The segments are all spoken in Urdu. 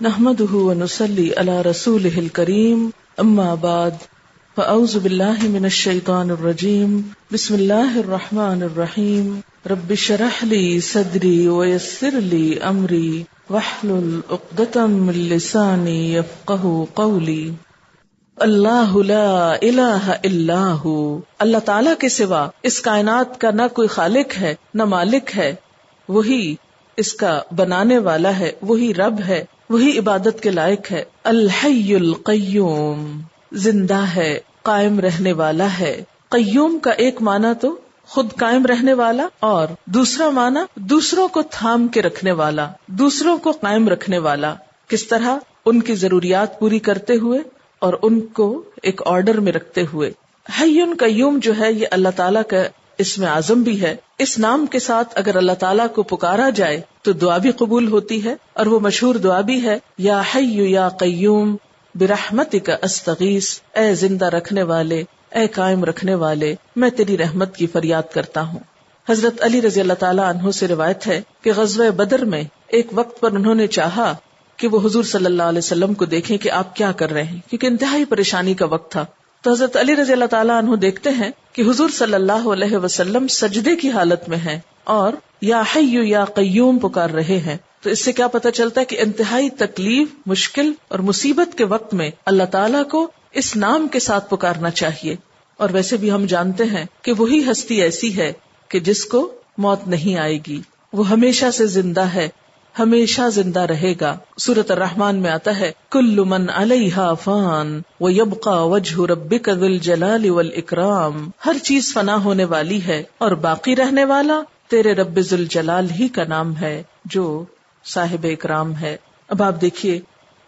نحمده ونصلي على رسوله الكريم اما بعد فاعوذ بالله من الشيطان الرجيم بسم الله الرحمن الرحيم رب اشرح لي صدري ويسر لي امري واحلل عقدة من لساني يفقهوا قولي اللہ لا الہ الا ہو، اللہ تعالیٰ کے سوا اس کائنات کا نہ کوئی خالق ہے نہ مالک ہے، وہی اس کا بنانے والا ہے، وہی رب ہے، وہی عبادت کے لائق ہے۔ الحی القیوم، زندہ ہے، قائم رہنے والا ہے۔ قیوم کا ایک معنی تو خود قائم رہنے والا، اور دوسرا معنی دوسروں کو تھام کے رکھنے والا، دوسروں کو قائم رکھنے والا۔ کس طرح؟ ان کی ضروریات پوری کرتے ہوئے اور ان کو ایک آرڈر میں رکھتے ہوئے۔ حی قیوم جو ہے یہ اللہ تعالیٰ کا اسم اعظم بھی ہے۔ اس نام کے ساتھ اگر اللہ تعالیٰ کو پکارا جائے تو دعا بھی قبول ہوتی ہے، اور وہ مشہور دعا بھی ہے، یا حی یا قیوم برحمتک استغیث، اے زندہ رکھنے والے، اے قائم رکھنے والے، میں تیری رحمت کی فریاد کرتا ہوں۔ حضرت علی رضی اللہ تعالیٰ عنہ سے روایت ہے کہ غزوہ بدر میں ایک وقت پر انہوں نے چاہا کہ وہ حضور صلی اللہ علیہ وسلم کو دیکھیں کہ آپ کیا کر رہے ہیں، کیونکہ انتہائی پریشانی کا وقت تھا۔ تو حضرت علی رضی اللہ تعالیٰ عنہ دیکھتے ہیں کہ حضور صلی اللہ علیہ وسلم سجدے کی حالت میں ہیں اور یا حی یا قیوم پکار رہے ہیں۔ تو اس سے کیا پتہ چلتا ہے کہ انتہائی تکلیف، مشکل اور مصیبت کے وقت میں اللہ تعالیٰ کو اس نام کے ساتھ پکارنا چاہیے۔ اور ویسے بھی ہم جانتے ہیں کہ وہی ہستی ایسی ہے کہ جس کو موت نہیں آئے گی، وہ ہمیشہ سے زندہ ہے، ہمیشہ زندہ رہے گا۔ سورۃ الرحمن میں آتا ہے کل من علیہا فان ویبقى وجہ ربک ذو الجلال والاکرام، ہر چیز فنا ہونے والی ہے اور باقی رہنے والا تیرے رب ذو الجلال ہی کا نام ہے جو صاحب اکرام ہے۔ اب آپ دیکھیے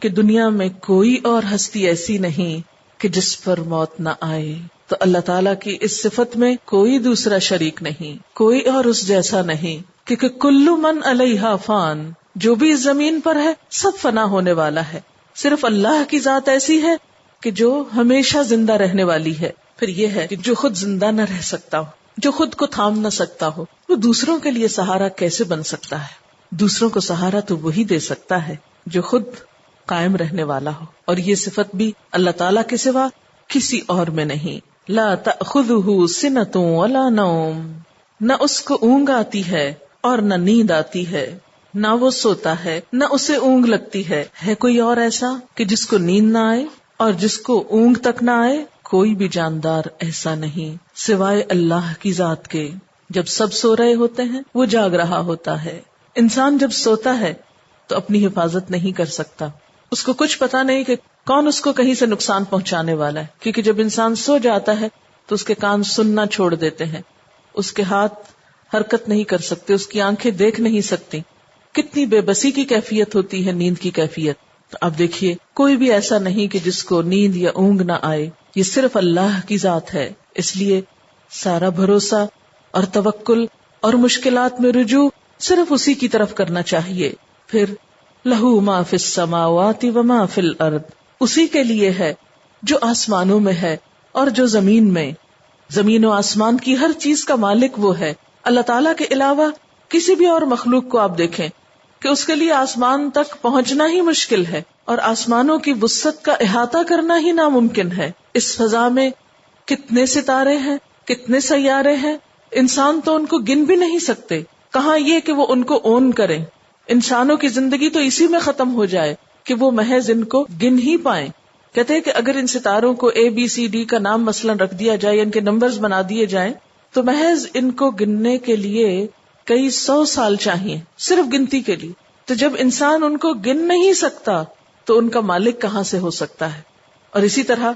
کہ دنیا میں کوئی اور ہستی ایسی نہیں کہ جس پر موت نہ آئے، تو اللہ تعالیٰ کی اس صفت میں کوئی دوسرا شریک نہیں، کوئی اور اس جیسا نہیں، کیونکہ کلو من علیہا فان، جو بھی اس زمین پر ہے سب فنا ہونے والا ہے، صرف اللہ کی ذات ایسی ہے کہ جو ہمیشہ زندہ رہنے والی ہے۔ پھر یہ ہے کہ جو خود زندہ نہ رہ سکتا ہو، جو خود کو تھام نہ سکتا ہو، وہ دوسروں کے لیے سہارا کیسے بن سکتا ہے؟ دوسروں کو سہارا تو وہی دے سکتا ہے جو خود قائم رہنے والا ہو، اور یہ صفت بھی اللہ تعالیٰ کے سوا کسی اور میں نہیں۔ لا تأخذہ سنۃ ولا نوم، نہ اس کو اونگ آتی ہے اور نہ نیند آتی ہے، نہ وہ سوتا ہے نہ اسے اونگ لگتی ہے۔ ہے کوئی اور ایسا کہ جس کو نیند نہ آئے اور جس کو اونگ تک نہ آئے؟ کوئی بھی جاندار ایسا نہیں سوائے اللہ کی ذات کے۔ جب سب سو رہے ہوتے ہیں وہ جاگ رہا ہوتا ہے۔ انسان جب سوتا ہے تو اپنی حفاظت نہیں کر سکتا، اس کو کچھ پتا نہیں کہ کون اس کو کہیں سے نقصان پہنچانے والا ہے، کیونکہ جب انسان سو جاتا ہے تو اس کے کان سننا چھوڑ دیتے ہیں، اس کے ہاتھ حرکت نہیں کر سکتے، اس کی آنکھیں دیکھ نہیں سکتی۔ کتنی بے بسی کی کیفیت ہوتی ہے نیند کی کیفیت۔ تو اب دیکھیے کوئی بھی ایسا نہیں کہ جس کو نیند یا اونگ نہ آئے، یہ صرف اللہ کی ذات ہے۔ اس لیے سارا بھروسہ اور توکل اور مشکلات میں رجوع صرف اسی کی طرف کرنا چاہیے۔ پھر لہو ما فی السماوات وما فی الارض، اسی کے لیے ہے جو آسمانوں میں ہے اور جو زمین میں، زمین و آسمان کی ہر چیز کا مالک وہ ہے۔ اللہ تعالیٰ کے علاوہ کسی بھی اور مخلوق کو آپ دیکھیں کہ اس کے لیے آسمان تک پہنچنا ہی مشکل ہے، اور آسمانوں کی وسعت کا احاطہ کرنا ہی ناممکن ہے۔ اس فضا میں کتنے ستارے ہیں، کتنے سیارے ہیں، انسان تو ان کو گن بھی نہیں سکتے، کہاں یہ کہ وہ ان کو اون کریں۔ انسانوں کی زندگی تو اسی میں ختم ہو جائے کہ وہ محض ان کو گن ہی پائیں۔ کہتے ہیں کہ اگر ان ستاروں کو ABCD کا نام مثلا رکھ دیا جائے، ان کے نمبرز بنا دیے جائیں، تو محض ان کو گننے کے لیے کئی 100 سال چاہیے، صرف گنتی کے لیے۔ تو جب انسان ان کو گن نہیں سکتا تو ان کا مالک کہاں سے ہو سکتا ہے؟ اور اسی طرح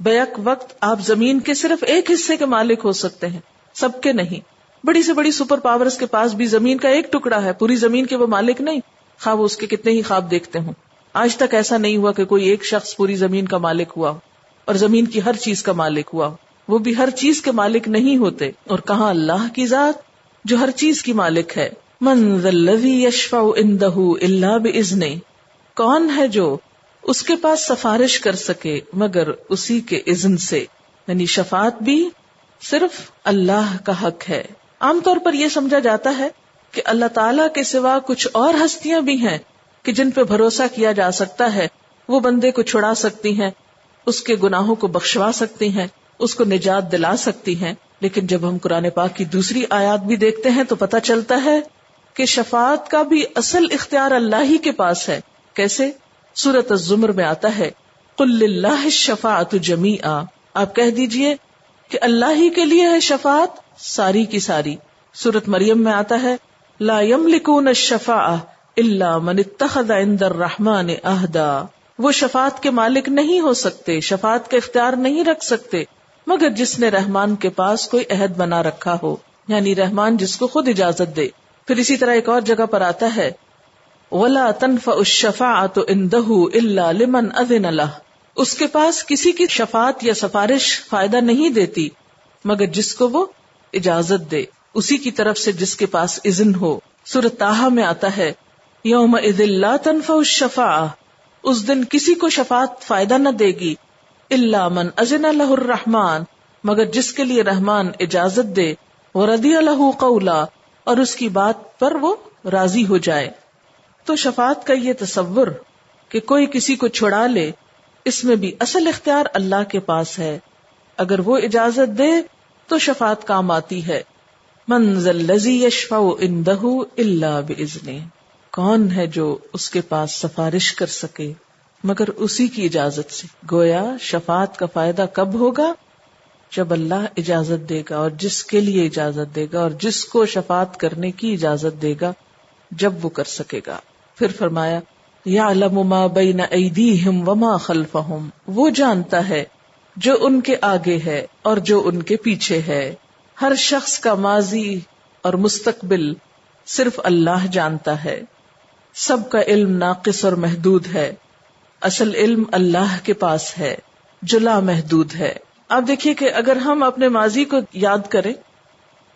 بیک وقت آپ زمین کے صرف ایک حصے کے مالک ہو سکتے ہیں، سب کے نہیں۔ بڑی سے بڑی سپر پاورز کے پاس بھی زمین کا ایک ٹکڑا ہے، پوری زمین کے وہ مالک نہیں، خواہ وہ اس کے کتنے ہی خواب دیکھتے ہوں۔ آج تک ایسا نہیں ہوا کہ کوئی ایک شخص پوری زمین کا مالک ہوا اور زمین کی ہر چیز کا مالک ہوا، وہ بھی ہر چیز کے مالک نہیں ہوتے۔ اور کہاں اللہ کی ذات جو ہر چیز کی مالک ہے۔ من ذا الذی یشفع عندہ الا باذنہ، کون ہے جو اس کے پاس سفارش کر سکے مگر اسی کے اذن سے، یعنی شفاعت بھی صرف اللہ کا حق ہے۔ عام طور پر یہ سمجھا جاتا ہے کہ اللہ تعالیٰ کے سوا کچھ اور ہستیاں بھی ہیں کہ جن پہ بھروسہ کیا جا سکتا ہے وہ بندے کو چھڑا سکتی ہیں، اس کے گناہوں کو بخشوا سکتی ہیں، اس کو نجات دلا سکتی ہیں. لیکن جب ہم قرآن پاک کی دوسری آیات بھی دیکھتے ہیں تو پتہ چلتا ہے کہ شفاعت کا بھی اصل اختیار اللہ ہی کے پاس ہے. کیسے؟ سورۃ الزمر میں آتا ہے قل للہ الشفاعۃ جمیعا، آپ کہہ دیجئے کہ اللہ ہی کے لیے ہے شفاعت ساری کی ساری. سورۃ مریم میں آتا ہے لا یملکون الشفاعہ الا من اتخذ عند الرحمن عہدا، وہ شفاعت کے مالک نہیں ہو سکتے، شفاعت کا اختیار نہیں رکھ سکتے مگر جس نے رحمان کے پاس کوئی عہد بنا رکھا ہو، یعنی رحمان جس کو خود اجازت دے. پھر اسی طرح ایک اور جگہ پر آتا ہے وَلَا تَنْفَعُ الشَّفَاعَةُ عِنْدَهُ إِلَّا لِمَنْ أَذِنَ لَهُ، اس کے پاس کسی کی شفاعت یا سفارش فائدہ نہیں دیتی مگر جس کو وہ اجازت دے، اسی کی طرف سے جس کے پاس اذن ہو. سورۃ طٰہٰ میں آتا ہے يَوْمَئِذٍ لَا تَنْفَعُ الشَّفَاعَةُ، اس دن کسی کو شفاعت فائدہ نہ دے گی إِلَّا مَنْ أَذِنَ لَهُ الرَّحْمَٰنُ، مگر جس کے لیے رحمان اجازت دے، وَرَضِيَ لَهُ قَوْلًا، اور اس کی بات پر وہ راضی ہو جائے. تو شفاعت کا یہ تصور کہ کوئی کسی کو چھڑا لے، اس میں بھی اصل اختیار اللہ کے پاس ہے. اگر وہ اجازت دے تو شفاعت کام آتی ہے. من ذا الذی یشفع عنده الا باذنہ، کون ہے جو اس کے پاس سفارش کر سکے مگر اسی کی اجازت سے. گویا شفاعت کا فائدہ کب ہوگا؟ جب اللہ اجازت دے گا، اور جس کے لیے اجازت دے گا، اور جس کو شفاعت کرنے کی اجازت دے گا جب وہ کر سکے گا. پھر فرمایا یعلم ما بین ایدیہم وما خلفہم، وہ جانتا ہے جو ان کے آگے ہے اور جو ان کے پیچھے ہے. ہر شخص کا ماضی اور مستقبل صرف اللہ جانتا ہے. سب کا علم ناقص اور محدود ہے، اصل علم اللہ کے پاس ہے جو لامحدود ہے. آپ دیکھیے کہ اگر ہم اپنے ماضی کو یاد کریں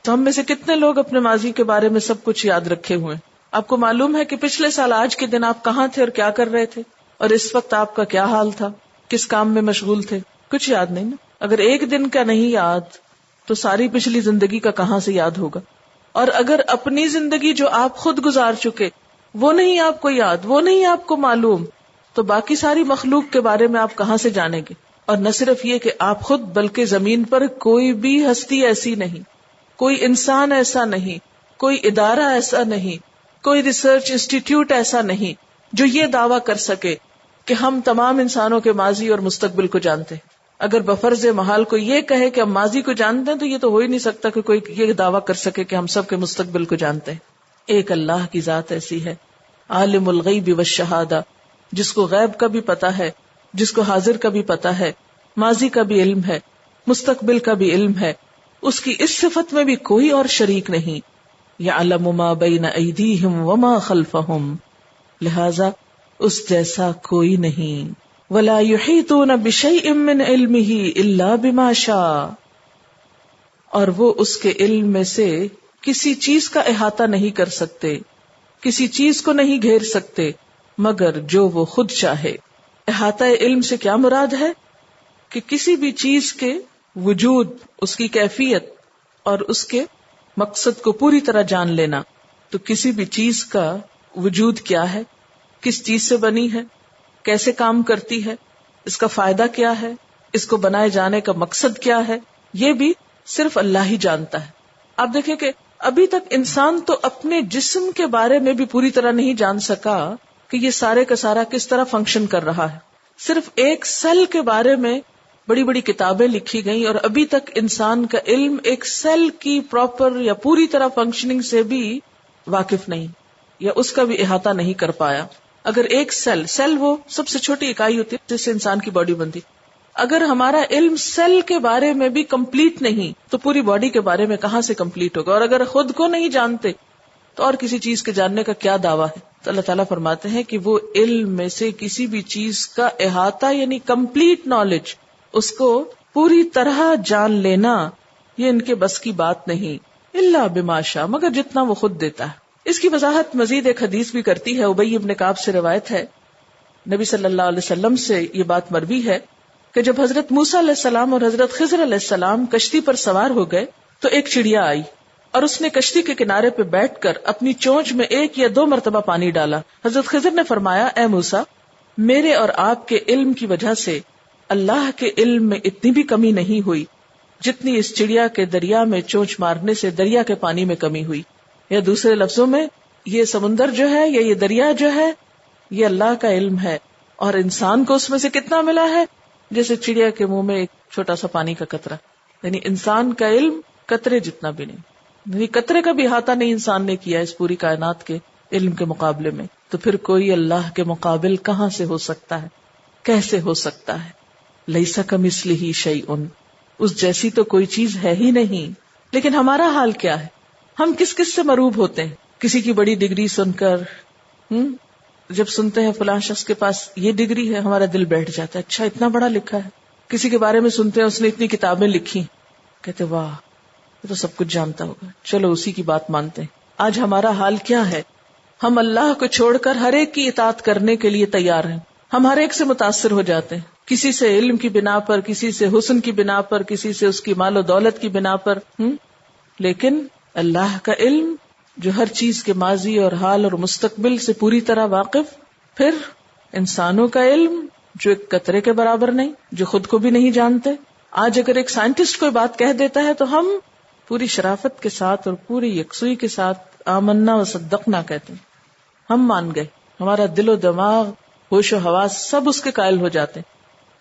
تو ہم میں سے کتنے لوگ اپنے ماضی کے بارے میں سب کچھ یاد رکھے ہوئے. آپ کو معلوم ہے کہ پچھلے سال آج کے دن آپ کہاں تھے اور کیا کر رہے تھے، اور اس وقت آپ کا کیا حال تھا، کس کام میں مشغول تھے؟ کچھ یاد نہیں نا. اگر ایک دن کا نہیں یاد تو ساری پچھلی زندگی کا کہاں سے یاد ہوگا؟ اور اگر اپنی زندگی جو آپ خود گزار چکے وہ نہیں آپ کو یاد، وہ نہیں آپ کو معلوم، تو باقی ساری مخلوق کے بارے میں آپ کہاں سے جانیں گے؟ اور نہ صرف یہ کہ آپ خود، بلکہ زمین پر کوئی بھی ہستی ایسی نہیں، کوئی انسان ایسا نہیں، کوئی ادارہ ایسا نہیں، کوئی ریسرچ انسٹیٹیوٹ ایسا نہیں جو یہ دعویٰ کر سکے کہ ہم تمام انسانوں کے ماضی اور مستقبل کو جانتے. اگر بفرض محال کو یہ کہے کہ ہم ماضی کو جانتے ہیں تو یہ تو ہو ہی نہیں سکتا کہ کوئی یہ دعویٰ کر سکے کہ ہم سب کے مستقبل کو جانتے ہیں. ایک اللہ کی ذات ایسی ہے عالم الغیب والشہادہ، جس کو غیب کا بھی پتا ہے، جس کو حاضر کا بھی پتا ہے، ماضی کا بھی علم ہے، مستقبل کا بھی علم ہے. اس کی اس صفت میں بھی کوئی اور شریک نہیں. یعلم ما بین ایدیہم وما خلفہم، لہذا اس جیسا کوئی نہیں. ولا یحیطون بشیء من علمہ الا بما شاء، اور وہ اس کے علم میں سے کسی چیز کا احاطہ نہیں کر سکتے، کسی چیز کو نہیں گھیر سکتے مگر جو وہ خود چاہے. احاطہ علم سے کیا مراد ہے؟ کہ کسی بھی چیز کے وجود، اس کی کیفیت اور اس کے مقصد کو پوری طرح جان لینا. تو کسی بھی چیز کا وجود کیا ہے، کس چیز سے بنی ہے، کیسے کام کرتی ہے، اس کا فائدہ کیا ہے، اس کو بنائے جانے کا مقصد کیا ہے، یہ بھی صرف اللہ ہی جانتا ہے. آپ دیکھیں کہ ابھی تک انسان تو اپنے جسم کے بارے میں بھی پوری طرح نہیں جان سکا کہ یہ سارے کا سارا کس طرح فنکشن کر رہا ہے. صرف ایک سیل کے بارے میں بڑی بڑی کتابیں لکھی گئیں اور ابھی تک انسان کا علم ایک سیل کی پراپر یا پوری طرح فنکشننگ سے بھی واقف نہیں، یا اس کا بھی احاطہ نہیں کر پایا. اگر ایک سیل وہ سب سے چھوٹی اکائی ہوتی ہے جس سے انسان کی باڈی بنتی، اگر ہمارا علم سیل کے بارے میں بھی کمپلیٹ نہیں تو پوری باڈی کے بارے میں کہاں سے کمپلیٹ ہوگا؟ اور اگر خود کو نہیں جانتے تو اور کسی چیز کے جاننے کا کیا دعویٰ ہے؟ تو اللہ تعالیٰ فرماتے ہیں کہ وہ علم میں سے کسی بھی چیز کا احاطہ یعنی کمپلیٹ نالج، اس کو پوری طرح جان لینا، یہ ان کے بس کی بات نہیں. الا بما شاء، مگر جتنا وہ خود دیتا ہے. اس کی وضاحت مزید ایک حدیث بھی کرتی ہے. ابی بن کعب سے روایت ہے، نبی صلی اللہ علیہ وسلم سے یہ بات مروی ہے کہ جب حضرت موسیٰ علیہ السلام اور حضرت خضر علیہ السلام کشتی پر سوار ہو گئے تو ایک چڑیا آئی اور اس نے کشتی کے کنارے پہ بیٹھ کر اپنی چونچ میں 1 یا 2 مرتبہ پانی ڈالا. حضرت خضر نے فرمایا اے موسیٰ، میرے اور آپ کے علم کی وجہ سے اللہ کے علم میں اتنی بھی کمی نہیں ہوئی جتنی اس چڑیا کے دریا میں چونچ مارنے سے دریا کے پانی میں کمی ہوئی. یا دوسرے لفظوں میں یہ سمندر جو ہے یا یہ دریا جو ہے یہ اللہ کا علم ہے، اور انسان کو اس میں سے کتنا ملا ہے جیسے چڑیا کے منہ میں ایک چھوٹا سا پانی کا قطرہ. یعنی انسان کا علم قطرے جتنا بھی نہیں، یعنی قطرے کا بھی احاطہ نہیں انسان نے کیا اس پوری کائنات کے علم کے مقابلے میں. تو پھر کوئی اللہ کے مقابل کہاں سے ہو سکتا ہے، کیسے ہو سکتا ہے؟ لیس کمثلہ شیء، اس جیسی تو کوئی چیز ہے ہی نہیں. لیکن ہمارا حال کیا ہے؟ ہم کس کس سے مروب ہوتے ہیں؟ کسی کی بڑی ڈگری سن کر جب سنتے ہیں فلاں شخص کے پاس یہ ڈگری ہے، ہمارا دل بیٹھ جاتا ہے، اچھا اتنا بڑا لکھا ہے. کسی کے بارے میں سنتے ہیں اس نے اتنی کتابیں لکھی، کہتے واہ یہ تو سب کچھ جانتا ہوگا، چلو اسی کی بات مانتے ہیں. آج ہمارا حال کیا ہے؟ ہم اللہ کو چھوڑ کر ہر ایک کی اطاعت کرنے کے لیے تیار ہیں. ہم ہر ایک سے متاثر ہو جاتے ہیں، کسی سے علم کی بنا پر، کسی سے حسن کی بنا پر، کسی سے اس کی مال و دولت کی بنا پر. لیکن اللہ کا علم جو ہر چیز کے ماضی اور حال اور مستقبل سے پوری طرح واقف، پھر انسانوں کا علم جو ایک قطرے کے برابر نہیں، جو خود کو بھی نہیں جانتے. آج اگر ایک سائنٹسٹ کوئی بات کہہ دیتا ہے تو ہم پوری شرافت کے ساتھ اور پوری یکسوئی کے ساتھ آمنا و صدقنا کہتے ہیں، ہم مان گئے، ہمارا دل و دماغ ہوش و حواس سب اس کے قائل ہو جاتے ہیں.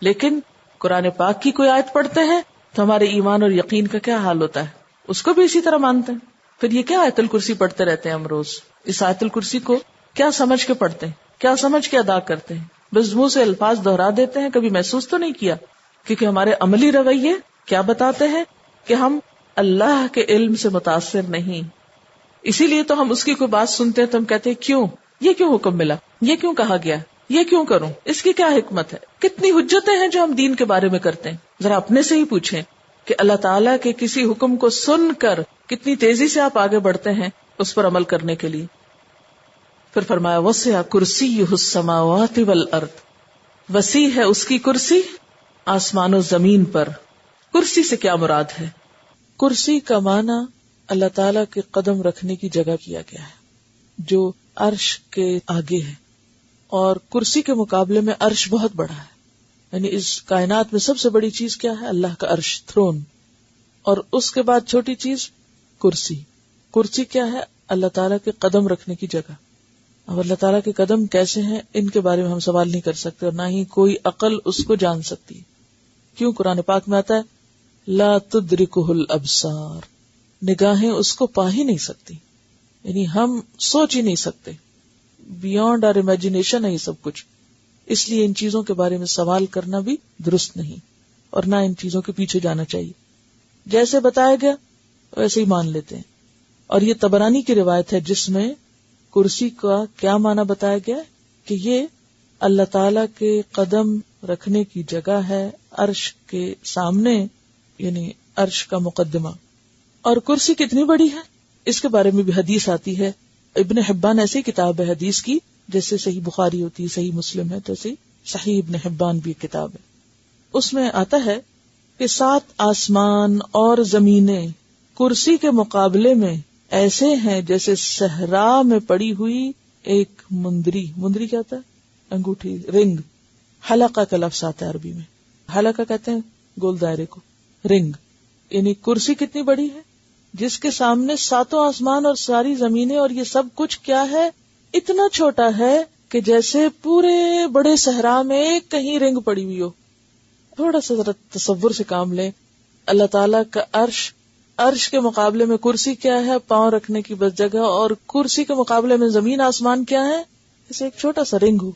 لیکن قرآن پاک کی کوئی آیت پڑھتے ہیں تو ہمارے ایمان اور یقین کا کیا حال ہوتا ہے؟ اس کو بھی اسی طرح مانتے ہیں. پھر یہ کیا آیت الکرسی پڑھتے رہتے ہیں ہم روز؟ اس آیت الکرسی کو کیا سمجھ کے پڑھتے ہیں، کیا سمجھ کے ادا کرتے ہیں؟ بس منہ سے الفاظ دہرا دیتے ہیں، کبھی محسوس تو نہیں کیا. کیونکہ ہمارے عملی رویے کیا بتاتے ہیں کہ ہم اللہ کے علم سے متاثر نہیں. اسی لیے تو ہم اس کی کوئی بات سنتے ہیں تو ہم کہتے ہیں کیوں، یہ کیوں حکم ملا، یہ کیوں کہا گیا، یہ کیوں کروں، اس کی کیا حکمت ہے؟ کتنی حجتیں ہیں جو ہم دین کے بارے میں کرتے ہیں. ذرا اپنے سے ہی پوچھیں کہ اللہ تعالیٰ کے کسی حکم کو سن کر کتنی تیزی سے آپ آگے بڑھتے ہیں اس پر عمل کرنے کے لیے. پھر فرمایا وسع کرسیہ السماوات والارض، وسیع ہے اس کی کرسی آسمان و زمین پر. کرسی سے کیا مراد ہے؟ کرسی کا معنی اللہ تعالیٰ کے قدم رکھنے کی جگہ کیا گیا ہے جو عرش کے آگے ہے، اور کرسی کے مقابلے میں عرش بہت بڑا ہے. یعنی اس کائنات میں سب سے بڑی چیز کیا ہے؟ اللہ کا عرش، تھرون. اور اس کے بعد چھوٹی چیز کرسی. کرسی کیا ہے؟ اللہ تعالیٰ کے قدم رکھنے کی جگہ. اب اللہ تعالیٰ کے قدم کیسے ہیں ان کے بارے میں ہم سوال نہیں کر سکتے، اور نہ ہی کوئی عقل اس کو جان سکتی. کیوں؟ قرآن پاک میں آتا ہے لا تدرکہ الابصار، نگاہیں اس کو پا ہی نہیں سکتی. یعنی ہم سوچ ہی نہیں سکتے، بیونڈ آر امیجنیشن ہے یہ سب کچھ. اس لیے ان چیزوں کے بارے میں سوال کرنا بھی درست نہیں، اور نہ ان چیزوں کے پیچھے جانا چاہیے. جیسے بتایا گیا ویسے ہی مان لیتے ہیں. اور یہ طبرانی کی روایت ہے جس میں کرسی کا کیا معنی بتایا گیا کہ یہ اللہ تعالی کے قدم رکھنے کی جگہ ہے عرش کے سامنے، یعنی عرش کا مقدمہ. اور کرسی کتنی بڑی ہے اس کے بارے میں بھی حدیث آتی ہے. ابن حبان ایسی کتاب ہے حدیث کی، جیسے صحیح بخاری ہوتی ہے، صحیح مسلم ہے، تو صحیح ابن حبان بھی کتاب ہے. اس میں آتا ہے کہ 7 آسمان اور زمینیں کرسی کے مقابلے میں ایسے ہیں جیسے صحرا میں پڑی ہوئی ایک مندری. مندری کیا ہوتا ہے؟ انگوٹھی، رنگ. حلقہ کا لفظ آتا ہے عربی میں. حلقہ کہتے ہیں گول دائرے کو، رنگ. یعنی کرسی کتنی بڑی ہے جس کے سامنے 7 آسمان اور ساری زمینیں، اور یہ سب کچھ کیا ہے؟ اتنا چھوٹا ہے کہ جیسے پورے بڑے صحرا میں کہیں رنگ پڑی ہوئی ہو. تھوڑا سا ذرا تصور سے کام لیں. اللہ تعالیٰ کا عرش کے مقابلے میں کرسی کیا ہے؟ پاؤں رکھنے کی بس جگہ. اور کرسی کے مقابلے میں زمین آسمان کیا ہے؟ جیسے ایک چھوٹا سا رنگ ہو.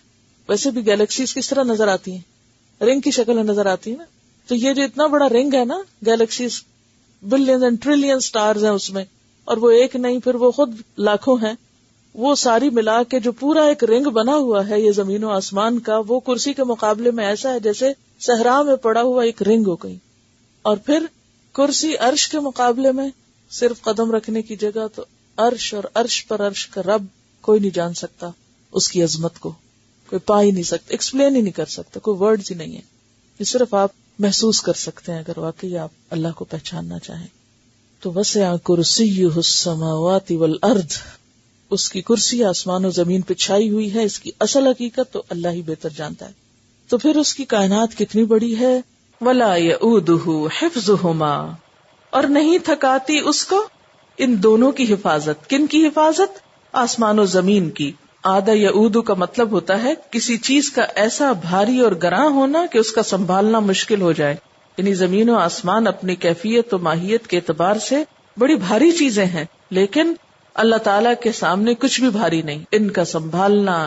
ویسے بھی گیلیکسیز کس طرح نظر آتی ہیں؟ رنگ کی شکل میں نظر آتی ہے نا. تو یہ جو اتنا بڑا رنگ ہے نا، galaxies billion and trillion stars ہیں اس میں، اور وہ ایک نہیں، پھر وہ خود لاکھوں ہیں. وہ ساری ملا کے جو پورا ایک رنگ بنا ہوا ہے یہ زمین و آسمان کا، وہ کرسی کے مقابلے میں ایسا ہے جیسے صحرا میں پڑا ہوا ایک رنگ ہو گئی. اور پھر کرسی عرش کے مقابلے میں صرف قدم رکھنے کی جگہ. تو عرش اور عرش پر عرش کا رب کوئی نہیں جان سکتا، اس کی عظمت کو کوئی پا ہی نہیں سکتا، ایکسپلین ہی نہیں کر سکتا، کوئی ورڈز ہی نہیں ہے. یہ صرف آپ محسوس کر سکتے ہیں اگر واقعی آپ اللہ کو پہچاننا چاہیں. تو وسع کرسیہ السماوات والارض، اس کی کرسی آسمان و زمین پہ چھائی ہوئی ہے. اس کی اصل حقیقت تو اللہ ہی بہتر جانتا ہے. تو پھر اس کی کائنات کتنی بڑی ہے. ولا یؤودہ حفظہما، اور نہیں تھکاتی اس کو ان دونوں کی حفاظت. کن کی حفاظت؟ آسمان و زمین کی. آدھا یعود کا مطلب ہوتا ہے کسی چیز کا ایسا بھاری اور گراں ہونا کہ اس کا سنبھالنا مشکل ہو جائے. یعنی زمین و آسمان اپنی کیفیت و ماہیت کے اعتبار سے بڑی بھاری چیزیں ہیں، لیکن اللہ تعالیٰ کے سامنے کچھ بھی بھاری نہیں. ان کا سنبھالنا،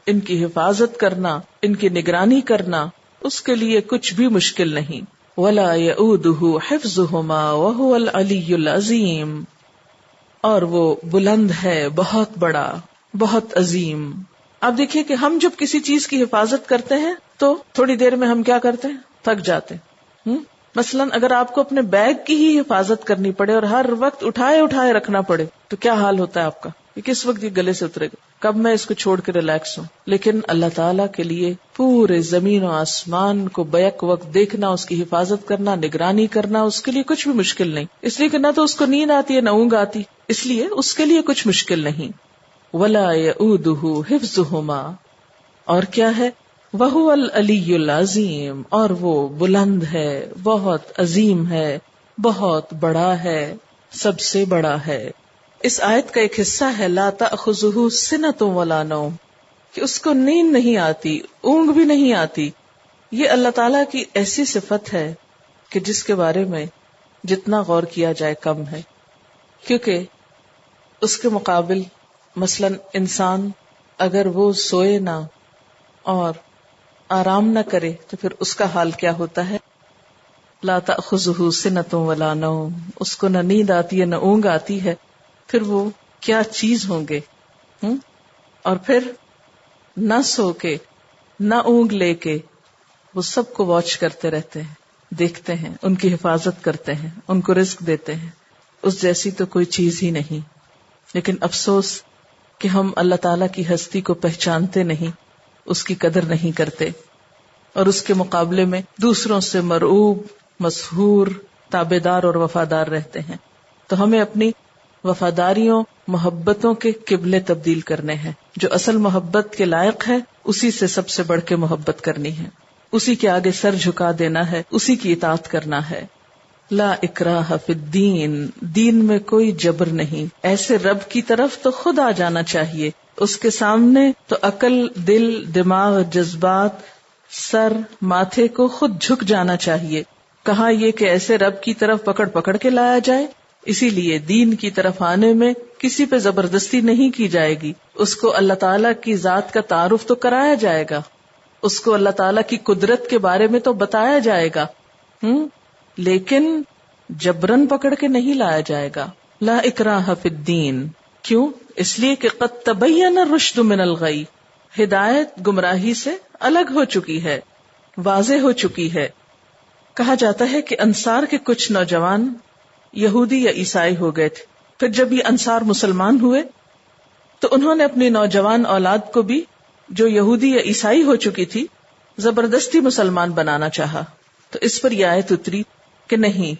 ان کی حفاظت کرنا، ان کی نگرانی کرنا اس کے لیے کچھ بھی مشکل نہیں. ولا یؤودہ حفظہما وہو العلی العظیم، اور وہ بلند ہے، بہت بڑا، بہت عظیم. اب دیکھیے کہ ہم جب کسی چیز کی حفاظت کرتے ہیں تو تھوڑی دیر میں ہم کیا کرتے ہیں؟ تھک جاتے ہیں. مثلا اگر آپ کو اپنے بیگ کی ہی حفاظت کرنی پڑے اور ہر وقت اٹھائے اٹھائے رکھنا پڑے تو کیا حال ہوتا ہے آپ کا؟ کہ کس وقت یہ گلے سے اترے گا، کب میں اس کو چھوڑ کے ریلیکس ہوں. لیکن اللہ تعالیٰ کے لیے پورے زمین و آسمان کو بیک وقت دیکھنا، اس کی حفاظت کرنا، نگرانی کرنا، اس کے لیے کچھ بھی مشکل نہیں. اس لیے کہ نہ تو اس کو نیند آتی ہے نہ اونگ آتی، اس لیے اس کے لیے کچھ مشکل نہیں. ولا یؤودہ حفظہما، اور کیا ہے؟ وہو العلی العظیم، اور وہ بلند ہے، بہت عظیم ہے، بہت بڑا ہے، سب سے بڑا ہے. اس آیت کا ایک حصہ ہے لا تأخذہ سنۃ ولا نوم، کہ اس کو نیند نہیں آتی، اونگ بھی نہیں آتی. یہ اللہ تعالیٰ کی ایسی صفت ہے کہ جس کے بارے میں جتنا غور کیا جائے کم ہے. کیونکہ اس کے مقابل مثلا انسان اگر وہ سوئے نہ اور آرام نہ کرے تو پھر اس کا حال کیا ہوتا ہے؟ لا تأخذہ سنۃ ولا نوم، اس کو نہ نیند آتی ہے نہ اونگ آتی ہے. پھر وہ کیا چیز ہوں گے. اور پھر نہ سو کے نہ اونگ لے کے وہ سب کو واچ کرتے رہتے ہیں، دیکھتے ہیں، ان کی حفاظت کرتے ہیں، ان کو رزق دیتے ہیں. اس جیسی تو کوئی چیز ہی نہیں. لیکن افسوس کہ ہم اللہ تعالیٰ کی ہستی کو پہچانتے نہیں، اس کی قدر نہیں کرتے، اور اس کے مقابلے میں دوسروں سے مرعوب، مسحور، تابعدار اور وفادار رہتے ہیں. تو ہمیں اپنی وفاداریوں، محبتوں کے قبلے تبدیل کرنے ہیں. جو اصل محبت کے لائق ہے اسی سے سب سے بڑھ کے محبت کرنی ہے، اسی کے آگے سر جھکا دینا ہے، اسی کی اطاعت کرنا ہے. لا اکراہ فی الدین، دین میں کوئی جبر نہیں. ایسے رب کی طرف تو خود آ جانا چاہیے، اس کے سامنے تو عقل، دل، دماغ، جذبات، سر، ماتھے کو خود جھک جانا چاہیے. کہاں یہ کہ ایسے رب کی طرف پکڑ پکڑ کے لایا جائے. اسی لیے دین کی طرف آنے میں کسی پہ زبردستی نہیں کی جائے گی. اس کو اللہ تعالیٰ کی ذات کا تعارف تو کرایا جائے گا، اس کو اللہ تعالیٰ کی قدرت کے بارے میں تو بتایا جائے گا، لیکن جبرن پکڑ کے نہیں لایا جائے گا. لا اکراہ فی الدین. کیوں؟ اس لیے کہ قد تبین الرشد من الغی، ہدایت گمراہی سے الگ ہو چکی ہے، واضح ہو چکی ہے. کہا جاتا ہے کہ انصار کے کچھ نوجوان یہودی یا عیسائی ہو گئے تھے. پھر جب یہ انصار مسلمان ہوئے تو انہوں نے اپنی نوجوان اولاد کو بھی جو یہودی یا عیسائی ہو چکی تھی زبردستی مسلمان بنانا چاہا. تو اس پر یہ آیت اتری کہ نہیں،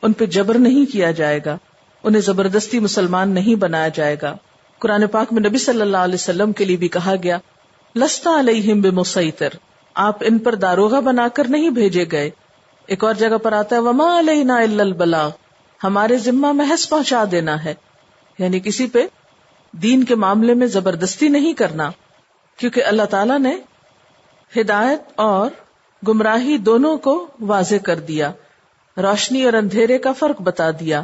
ان پہ جبر نہیں کیا جائے گا، انہیں زبردستی مسلمان نہیں بنایا جائے گا. قرآن پاک میں نبی صلی اللہ علیہ وسلم کے لیے بھی کہا گیا لست علیہم بمسیطر، آپ ان پر داروغہ بنا کر نہیں بھیجے گئے. ایک اور جگہ پر آتا ہے وما علینا الا البلاغ، ہمارے ذمہ محض پہنچا دینا ہے. یعنی کسی پہ دین کے معاملے میں زبردستی نہیں کرنا، کیونکہ اللہ تعالیٰ نے ہدایت اور گمراہی دونوں کو واضح کر دیا، روشنی اور اندھیرے کا فرق بتا دیا،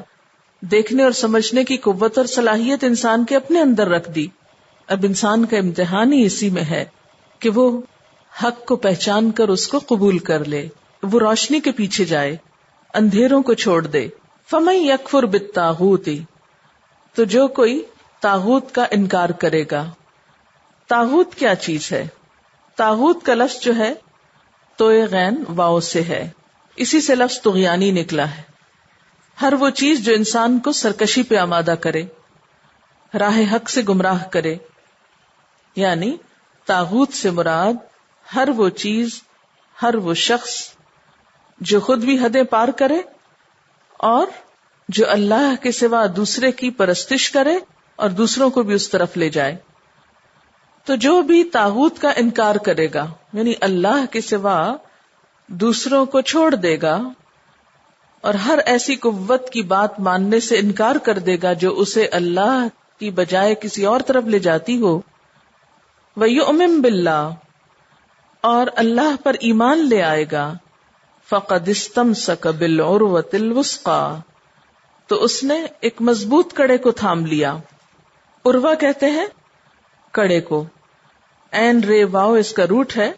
دیکھنے اور سمجھنے کی قوت اور صلاحیت انسان کے اپنے اندر رکھ دی. اب انسان کا امتحان ہی اسی میں ہے کہ وہ حق کو پہچان کر اس کو قبول کر لے، وہ روشنی کے پیچھے جائے، اندھیروں کو چھوڑ دے. فَمَن يَكْفُرْ بِالطَّاغُوتِ، تو جو کوئی طاغوت کا انکار کرے گا. طاغوت کیا چیز ہے؟ طاغوت کا لفظ جو ہے توئے غین واؤ سے ہے، اسی سے لفظ طغیانی نکلا ہے. ہر وہ چیز جو انسان کو سرکشی پہ آمادہ کرے، راہ حق سے گمراہ کرے. یعنی طاغوت سے مراد ہر وہ چیز، ہر وہ شخص جو خود بھی حدیں پار کرے اور جو اللہ کے سوا دوسرے کی پرستش کرے اور دوسروں کو بھی اس طرف لے جائے. تو جو بھی طاغوت کا انکار کرے گا، یعنی اللہ کے سوا دوسروں کو چھوڑ دے گا اور ہر ایسی قوت کی بات ماننے سے انکار کر دے گا جو اسے اللہ کی بجائے کسی اور طرف لے جاتی ہو، وَيُؤْمِن بِاللَّهِ، اور اللہ پر ایمان لے آئے گا، فَقَدِ اسْتَمْسَكَ بِالْعُرْوَةِ الْوُثْقَىٰ، تو اس نے ایک مضبوط کڑے کو تھام لیا. عروہ کہتے ہیں کڑے کو. عین رے واو اس کا روٹ ہے.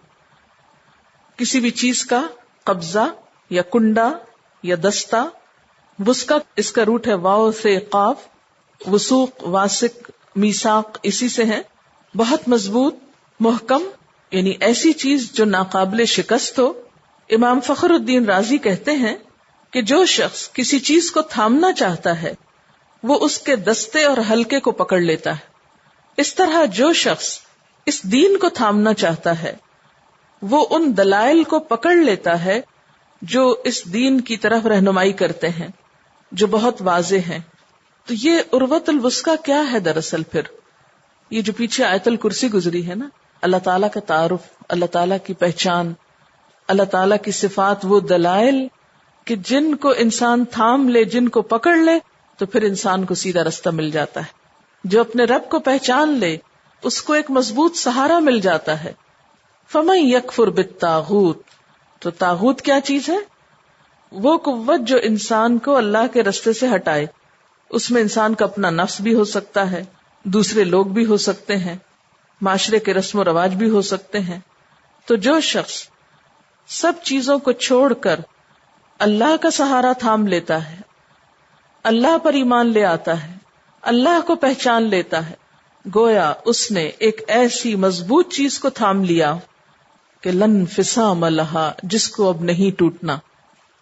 کسی بھی چیز کا قبضہ یا کنڈا یا دستہ. وثقہ اس کا روٹ ہے واو سے قاف. وثوق، واثق، میثاق اسی سے ہے. بہت مضبوط، محکم، یعنی ایسی چیز جو ناقابل شکست ہو. امام فخر الدین رازی کہتے ہیں کہ جو شخص کسی چیز کو تھامنا چاہتا ہے وہ اس کے دستے اور حلقے کو پکڑ لیتا ہے. اس طرح جو شخص اس دین کو تھامنا چاہتا ہے وہ ان دلائل کو پکڑ لیتا ہے جو اس دین کی طرف رہنمائی کرتے ہیں، جو بہت واضح ہیں. تو یہ عروۃ الوثقیٰ کیا ہے دراصل؟ پھر یہ جو پیچھے آیت الکرسی گزری ہے نا، اللہ تعالیٰ کا تعارف، اللہ تعالیٰ کی پہچان، اللہ تعالیٰ کی صفات، وہ دلائل کہ جن کو انسان تھام لے، جن کو پکڑ لے تو پھر انسان کو سیدھا رستہ مل جاتا ہے. جو اپنے رب کو پہچان لے اس کو ایک مضبوط سہارا مل جاتا ہے. فَمَن يَكْفُرْ بِالطَّاغُوتِ، تو طاغوت کیا چیز ہے؟ وہ قوت جو انسان کو اللہ کے رستے سے ہٹائے. اس میں انسان کا اپنا نفس بھی ہو سکتا ہے، دوسرے لوگ بھی ہو سکتے ہیں، معاشرے کے رسم و رواج بھی ہو سکتے ہیں. تو جو شخص سب چیزوں کو چھوڑ کر اللہ کا سہارا تھام لیتا ہے، اللہ پر ایمان لے آتا ہے، اللہ کو پہچان لیتا ہے، گویا اس نے ایک ایسی مضبوط چیز کو تھام لیا کہ لن انفصام لہا، جس کو اب نہیں ٹوٹنا.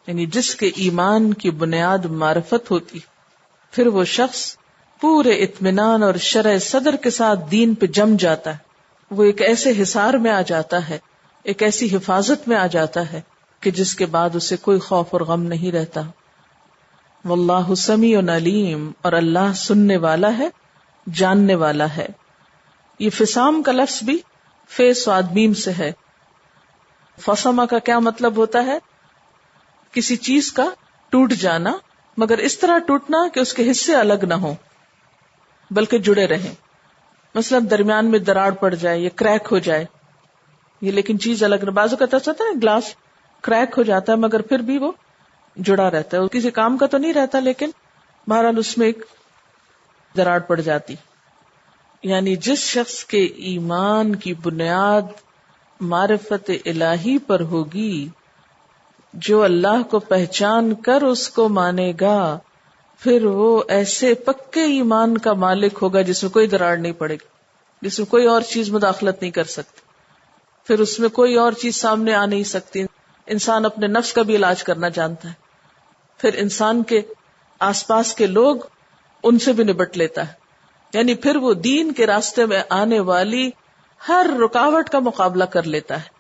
یعنی جس کے ایمان کی بنیاد معرفت ہوتی، پھر وہ شخص پورے اطمینان اور شرح صدر کے ساتھ دین پہ جم جاتا ہے. وہ ایک ایسے حصار میں آ جاتا ہے، ایک ایسی حفاظت میں آ جاتا ہے کہ جس کے بعد اسے کوئی خوف اور غم نہیں رہتا. واللہ سمیع علیم، اور اللہ سننے والا ہے، جاننے والا ہے. یہ فسام کا لفظ بھی فے صاد میم سے ہے. فسما کا کیا مطلب ہوتا ہے؟ کسی چیز کا ٹوٹ جانا، مگر اس طرح ٹوٹنا کہ اس کے حصے الگ نہ ہوں بلکہ جڑے رہیں. مثلا درمیان میں دراڑ پڑ جائے یا کریک ہو جائے، یہ لیکن چیز الگ نہ. بازو کا ہوتا ہے گلاس کریک ہو جاتا ہے مگر پھر بھی وہ جڑا رہتا ہے، کسی کام کا تو نہیں رہتا، لیکن بہرحال اس میں ایک دراڑ پڑ جاتی. یعنی جس شخص کے ایمان کی بنیاد معرفت الہی پر ہوگی، جو اللہ کو پہچان کر اس کو مانے گا، پھر وہ ایسے پکے ایمان کا مالک ہوگا جس میں کوئی دراڑ نہیں پڑے گی، جس میں کوئی اور چیز مداخلت نہیں کر سکتی، پھر اس میں کوئی اور چیز سامنے آ نہیں سکتی. انسان اپنے نفس کا بھی علاج کرنا جانتا ہے، پھر انسان کے آس پاس کے لوگ ان سے بھی نبٹ لیتا ہے. یعنی پھر وہ دین کے راستے میں آنے والی ہر رکاوٹ کا مقابلہ کر لیتا ہے.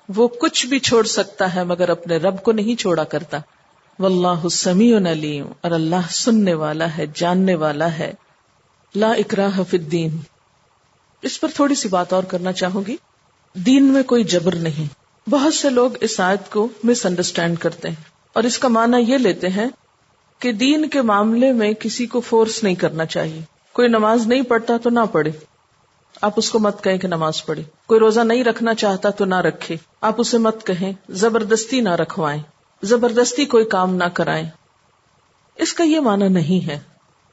وہ کچھ بھی چھوڑ سکتا ہے مگر اپنے رب کو نہیں چھوڑا کرتا. واللہ سمیع علیم، اور اللہ سننے والا ہے، جاننے والا ہے. لا اکراہ فی الدین، اس پر تھوڑی سی بات اور کرنا چاہوں گی. دین میں کوئی جبر نہیں. بہت سے لوگ اس آیت کو مس انڈرسٹینڈ کرتے ہیں اور اس کا معنی یہ لیتے ہیں کہ دین کے معاملے میں کسی کو فورس نہیں کرنا چاہیے. کوئی نماز نہیں پڑھتا تو نہ پڑھے، آپ اس کو مت کہیں کہ نماز پڑھے. کوئی روزہ نہیں رکھنا چاہتا تو نہ رکھے، آپ اسے مت کہیں. زبردستی نہ رکھوائیں، زبردستی کوئی کام نہ کرائیں. اس کا یہ معنی نہیں ہے.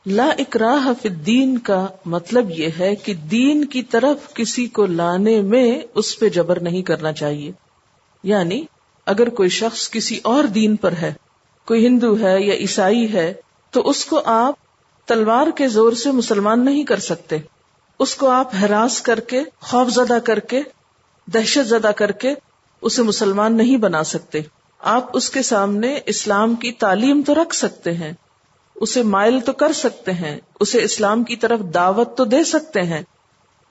لا اکراہ فی الدین کا مطلب یہ ہے کہ دین کی طرف کسی کو لانے میں اس پہ جبر نہیں کرنا چاہیے. یعنی اگر کوئی شخص کسی اور دین پر ہے، کوئی ہندو ہے یا عیسائی ہے، تو اس کو آپ تلوار کے زور سے مسلمان نہیں کر سکتے. اس کو آپ ہراس کر کے، خوف زدہ کر کے، دہشت زدہ کر کے اسے مسلمان نہیں بنا سکتے. آپ اس کے سامنے اسلام کی تعلیم تو رکھ سکتے ہیں، اسے مائل تو کر سکتے ہیں، اسے اسلام کی طرف دعوت تو دے سکتے ہیں،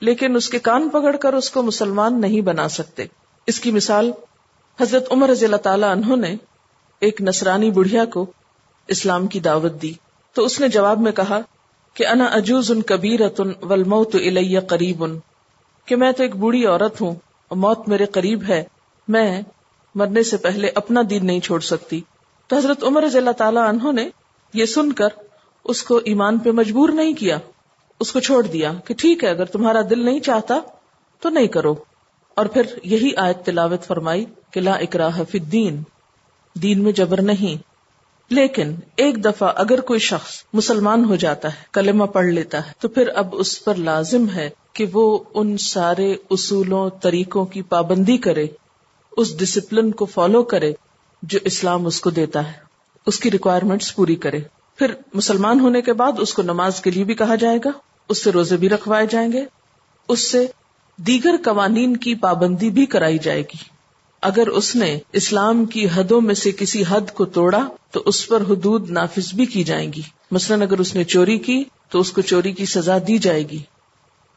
لیکن اس کے کان پکڑ کر اس کو مسلمان نہیں بنا سکتے. اس کی مثال حضرت عمر رضی اللہ تعالی عنہ نے ایک نصرانی بڑھیا کو اسلام کی دعوت دی. تو اس نے جواب میں کہا کہ انا عجوز کبیرۃ والموت الی قریب، کہ میں تو ایک بوڑھی عورت ہوں اور موت میرے قریب ہے، میں مرنے سے پہلے اپنا دین نہیں چھوڑ سکتی. تو حضرت عمر رضی اللہ تعالی عنہ نے یہ سن کر اس کو ایمان پہ مجبور نہیں کیا، اس کو چھوڑ دیا کہ ٹھیک ہے اگر تمہارا دل نہیں چاہتا تو نہیں کرو. اور پھر یہی آیت تلاوت فرمائی کہ لا اکراہ فی الدین، دین میں جبر نہیں. لیکن ایک دفعہ اگر کوئی شخص مسلمان ہو جاتا ہے، کلمہ پڑھ لیتا ہے، تو پھر اب اس پر لازم ہے کہ وہ ان سارے اصولوں طریقوں کی پابندی کرے، اس ڈسپلن کو فالو کرے جو اسلام اس کو دیتا ہے، اس کی ریکوائرمنٹس پوری کرے. پھر مسلمان ہونے کے بعد اس کو نماز کے لیے بھی کہا جائے گا، اس سے روزے بھی رکھوائے جائیں گے، اس سے دیگر قوانین کی پابندی بھی کرائی جائے گی. اگر اس نے اسلام کی حدوں میں سے کسی حد کو توڑا تو اس پر حدود نافذ بھی کی جائیں گی. مثلا اگر اس نے چوری کی تو اس کو چوری کی سزا دی جائے گی.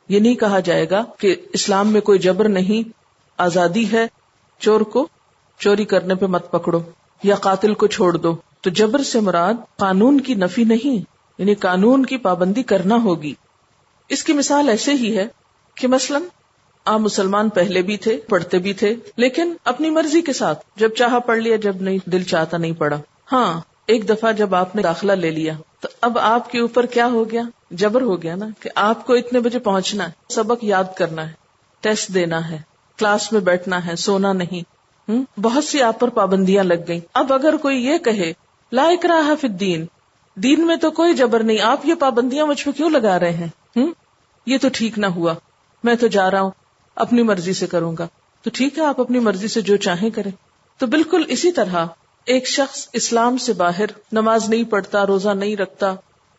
یہ نہیں کہا جائے گا کہ اسلام میں کوئی جبر نہیں، آزادی ہے، چور کو چوری کرنے پہ مت پکڑو یا قاتل کو چھوڑ دو. تو جبر سے مراد قانون کی نفی نہیں، یعنی قانون کی پابندی کرنا ہوگی. اس کی مثال ایسے ہی ہے کہ مثلا آپ مسلمان پہلے بھی تھے، پڑھتے بھی تھے، لیکن اپنی مرضی کے ساتھ جب چاہا پڑھ لیا، جب نہیں دل چاہتا نہیں پڑھا. ہاں ایک دفعہ جب آپ نے داخلہ لے لیا تو اب آپ کے اوپر کیا ہو گیا؟ جبر ہو گیا نا، کہ آپ کو اتنے بجے پہنچنا ہے، سبق یاد کرنا ہے، ٹیسٹ دینا ہے، کلاس میں بیٹھنا ہے، سونا نہیں. بہت سی آپ پر پابندیاں لگ گئیں. اب اگر کوئی یہ کہے لا اکراہ فی الدین، دین میں تو کوئی جبر نہیں، آپ یہ پابندیاں مجھ پہ کیوں لگا رہے ہیں؟ یہ تو ٹھیک نہ ہوا، میں تو جا رہا ہوں اپنی مرضی سے کروں گا. تو ٹھیک ہے، آپ اپنی مرضی سے جو چاہیں کریں. تو بالکل اسی طرح ایک شخص اسلام سے باہر نماز نہیں پڑھتا، روزہ نہیں رکھتا،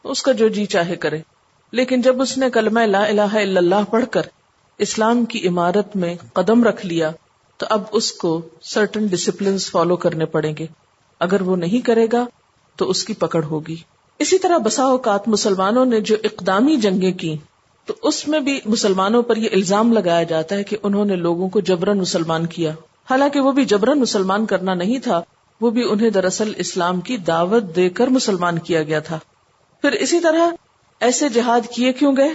اس کا جو جی چاہے کرے. لیکن جب اس نے کلمہ لا الہ الا اللہ پڑھ کر اسلام کی عمارت میں قدم رکھ لیا تو اب اس کو سرٹن ڈسپلنز فالو کرنے پڑیں گے. اگر وہ نہیں کرے گا تو اس کی پکڑ ہوگی. اسی طرح بسا اوقات مسلمانوں نے جو اقدامی جنگیں کی تو اس میں بھی مسلمانوں پر یہ الزام لگایا جاتا ہے کہ انہوں نے لوگوں کو جبرن مسلمان کیا، حالانکہ وہ بھی جبرن مسلمان کرنا نہیں تھا، وہ بھی انہیں دراصل اسلام کی دعوت دے کر مسلمان کیا گیا تھا. پھر اسی طرح ایسے جہاد کیے کیوں گئے؟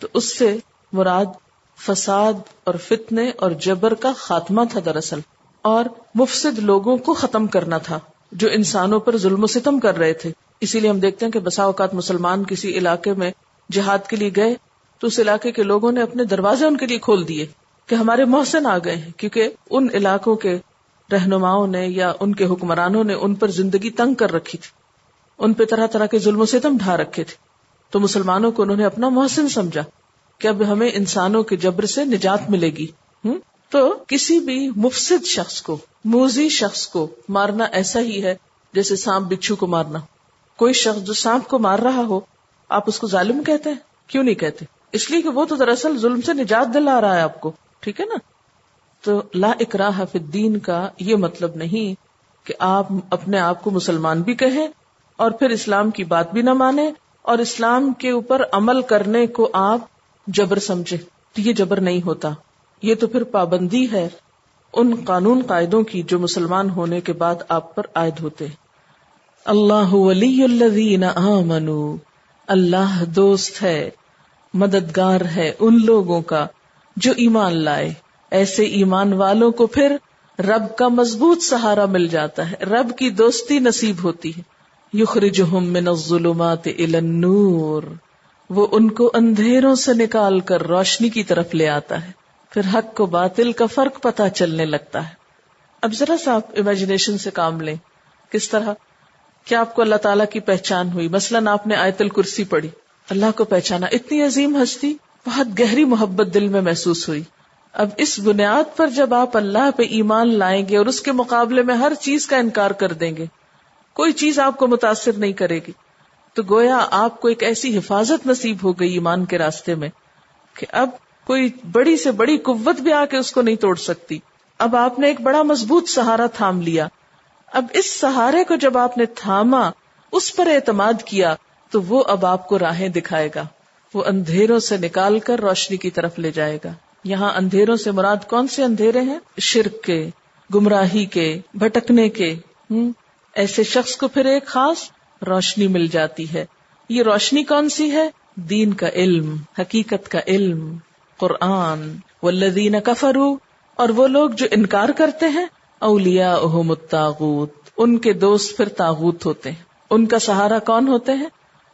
تو اس سے مراد فساد اور فتنے اور جبر کا خاتمہ تھا دراصل، اور مفسد لوگوں کو ختم کرنا تھا جو انسانوں پر ظلم و ستم کر رہے تھے. اسی لیے ہم دیکھتے ہیں کہ بسا اوقات مسلمان کسی علاقے میں جہاد کے لیے گئے تو اس علاقے کے لوگوں نے اپنے دروازے ان کے لیے کھول دیے کہ ہمارے محسن آ گئے ہیں، کیونکہ ان علاقوں کے رہنماؤں نے یا ان کے حکمرانوں نے ان پر زندگی تنگ کر رکھی تھی، ان پہ طرح طرح کے ظلم و ستم ڈھا رکھے تھے. تو مسلمانوں کو انہوں نے اپنا محسن سمجھا کہ اب ہمیں انسانوں کے جبر سے نجات ملے گی. تو کسی بھی مفسد شخص کو، موذی شخص کو مارنا ایسا ہی ہے جیسے سانپ بچھو کو مارنا. کوئی شخص جو سانپ کو مار رہا ہو، آپ اس کو ظالم کہتے ہیں؟ کیوں نہیں کہتے؟ اس لیے کہ وہ تو دراصل ظلم سے نجات دلا رہا ہے آپ کو. ٹھیک ہے نا؟ تو لا اکراہ فی الدین کا یہ مطلب نہیں کہ آپ اپنے آپ کو مسلمان بھی کہیں اور پھر اسلام کی بات بھی نہ مانیں اور اسلام کے اوپر عمل کرنے کو آپ جبر سمجھے. تو یہ جبر نہیں ہوتا، یہ تو پھر پابندی ہے ان قانون قاعدوں کی جو مسلمان ہونے کے بعد آپ پر عائد ہوتے. اللہ ولی الذین آمنوا، اللہ دوست ہے، مددگار ہے ان لوگوں کا جو ایمان لائے. ایسے ایمان والوں کو پھر رب کا مضبوط سہارا مل جاتا ہے، رب کی دوستی نصیب ہوتی ہے. یخرجہم من الظلمات الی النور، وہ ان کو اندھیروں سے نکال کر روشنی کی طرف لے آتا ہے. پھر حق و باطل کا فرق پتہ چلنے لگتا ہے. اب ذرا سا آپ امیجنیشن سے کام لیں. کس طرح؟ کیا آپ کو اللہ تعالیٰ کی پہچان ہوئی؟ مثلاً آپ نے آیت الکرسی پڑھی، اللہ کو پہچانا، اتنی عظیم ہستی، بہت گہری محبت دل میں محسوس ہوئی. اب اس بنیاد پر جب آپ اللہ پہ ایمان لائیں گے اور اس کے مقابلے میں ہر چیز کا انکار کر دیں گے، کوئی چیز آپ کو متاثر نہیں کرے گی، تو گویا آپ کو ایک ایسی حفاظت نصیب ہو گئی ایمان کے راستے میں کہ اب کوئی بڑی سے بڑی قوت بھی آ کے اس کو نہیں توڑ سکتی. اب آپ نے ایک بڑا مضبوط سہارا تھام لیا. اب اس سہارے کو جب آپ نے تھاما، اس پر اعتماد کیا، تو وہ اب آپ کو راہیں دکھائے گا، وہ اندھیروں سے نکال کر روشنی کی طرف لے جائے گا. یہاں اندھیروں سے مراد کون سے اندھیرے ہیں؟ شرک کے، گمراہی کے، بھٹکنے کے. ایسے شخص کو پھر ایک خاص روشنی مل جاتی ہے. یہ روشنی کون سی ہے؟ دین کا علم، حقیقت کا علم، قرآن. والذین کفروا، اور وہ لوگ جو انکار کرتے ہیں، اولیاءہم الطاغوت، ان کے دوست پھر طاغوت ہوتے ہیں. ان کا سہارا کون ہوتے ہیں؟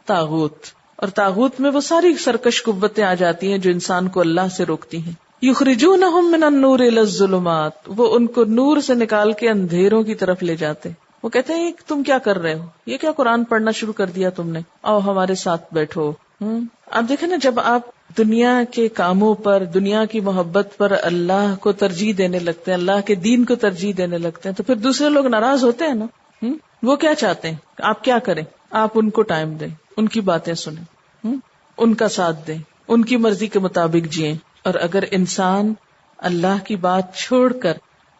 طاغوت. اور طاغوت میں وہ ساری سرکش قوتیں آ جاتی ہیں جو انسان کو اللہ سے روکتی ہیں. یخرجونہم من النور الی الظلمات، وہ ان کو نور سے نکال کے اندھیروں کی طرف لے جاتے. وہ کہتے ہیں تم کیا کر رہے ہو، یہ کیا قرآن پڑھنا شروع کر دیا تم نے، آؤ ہمارے ساتھ بیٹھو. آپ دیکھیں نا، جب آپ دنیا کے کاموں پر، دنیا کی محبت پر اللہ کو ترجیح دینے لگتے ہیں، اللہ کے دین کو ترجیح دینے لگتے ہیں، تو پھر دوسرے لوگ ناراض ہوتے ہیں نا. وہ کیا چاہتے ہیں؟ آپ کیا کریں؟ آپ ان کو ٹائم دیں، ان کی باتیں سنیں، ان کا ساتھ دیں، ان کی مرضی کے مطابق جئیں. اور اگر انسان اللہ کی بات چھوڑ کر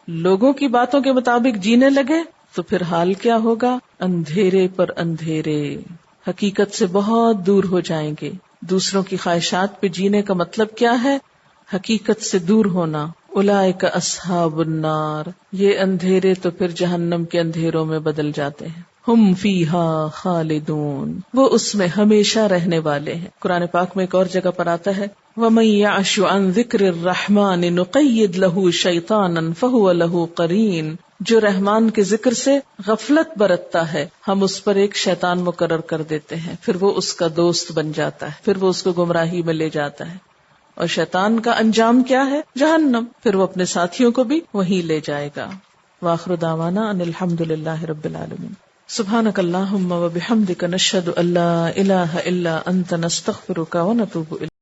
لوگوں کی باتوں کے مطابق جینے لگے تو پھر حال کیا ہوگا؟ اندھیرے پر اندھیرے، حقیقت سے بہت دور ہو جائیں گے. دوسروں کی خواہشات پہ جینے کا مطلب کیا ہے؟ حقیقت سے دور ہونا. اولئک اصحاب النار، یہ اندھیرے تو پھر جہنم کے اندھیروں میں بدل جاتے ہیں. ہم فیہا خالدون، وہ اس میں ہمیشہ رہنے والے ہیں. قرآن پاک میں ایک اور جگہ پر آتا ہے، وَمَن يَعْشُ عَن ذِكْرِ الرَّحْمَنِ نُقَيِّدْ لَهُ شَيْطَانًا فَهُوَ لَهُ قَرِينٌ، جو رحمان کے ذکر سے غفلت برتتا ہے ہم اس پر ایک شیطان مقرر کر دیتے ہیں، پھر وہ اس کا دوست بن جاتا ہے، پھر وہ اس کو گمراہی میں لے جاتا ہے. اور شیطان کا انجام کیا ہے؟ جہنم. پھر وہ اپنے ساتھیوں کو بھی وہیں لے جائے گا. وآخر دعوانا ان الحمد للہ رب العالمین. سبحانک اللہم وبحمدک نشہد ان لا الہ الا انت نستغفرک ونتوب الیک.